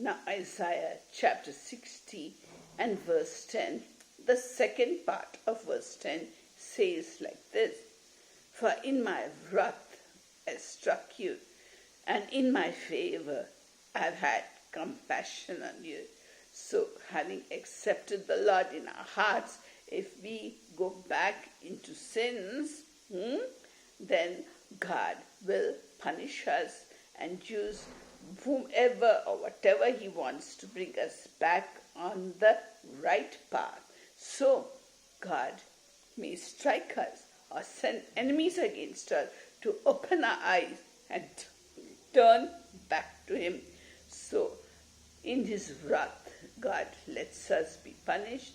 Now Isaiah chapter 60 and verse 10, the second part of verse 10 says like this: For in my wrath I struck you, and in my favor I have had compassion on you. So having accepted the Lord in our hearts, if we go back into sins, then God will punish us and use whomever or whatever he wants to bring us back on the right path. So God may strike us or send enemies against us to open our eyes and turn back to him. So in his wrath, God lets us be punished,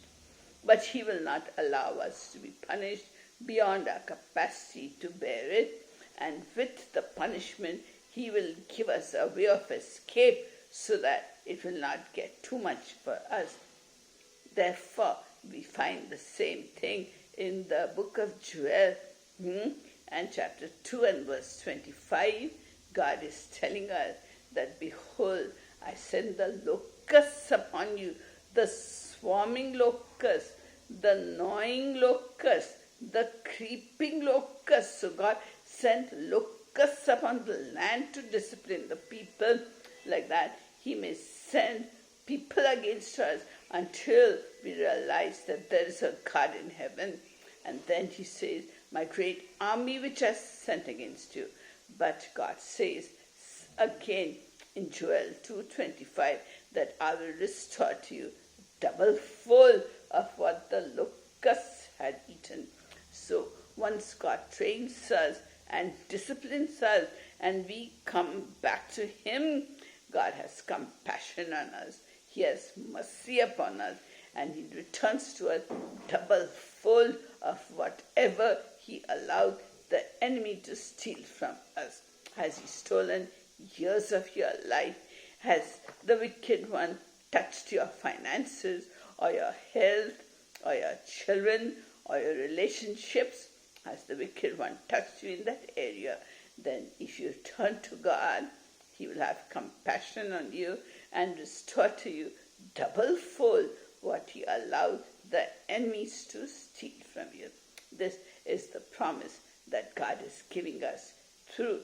but he will not allow us to be punished beyond our capacity to bear it. And with the punishment, he will give us a way of escape so that it will not get too much for us. Therefore, we find the same thing in the book of Joel and chapter 2 and verse 25. God is telling us that, behold, I send the locusts upon you, the swarming locusts, the gnawing locusts, the creeping locusts. So God sent locusts upon the land to discipline the people. Like that, he may send people against us until we realize that there is a God in heaven. And then he says, my great army which I sent against you. But God says again in Joel 2:25 that I will restore to you double full of what the locusts had eaten. So once God trains us and disciplines us and we come back to him, God has compassion on us. He has mercy upon us, and he returns to us double full of whatever he allowed the enemy to steal from us. Has he stolen years of your life? Has the wicked one touched your finances or your health or your children or your relationships? Has the wicked one touched you in that area? Then if you turn to God, he will have compassion on you and restore to you double full what he allowed the enemies to steal from you. This is the promise that God is giving us through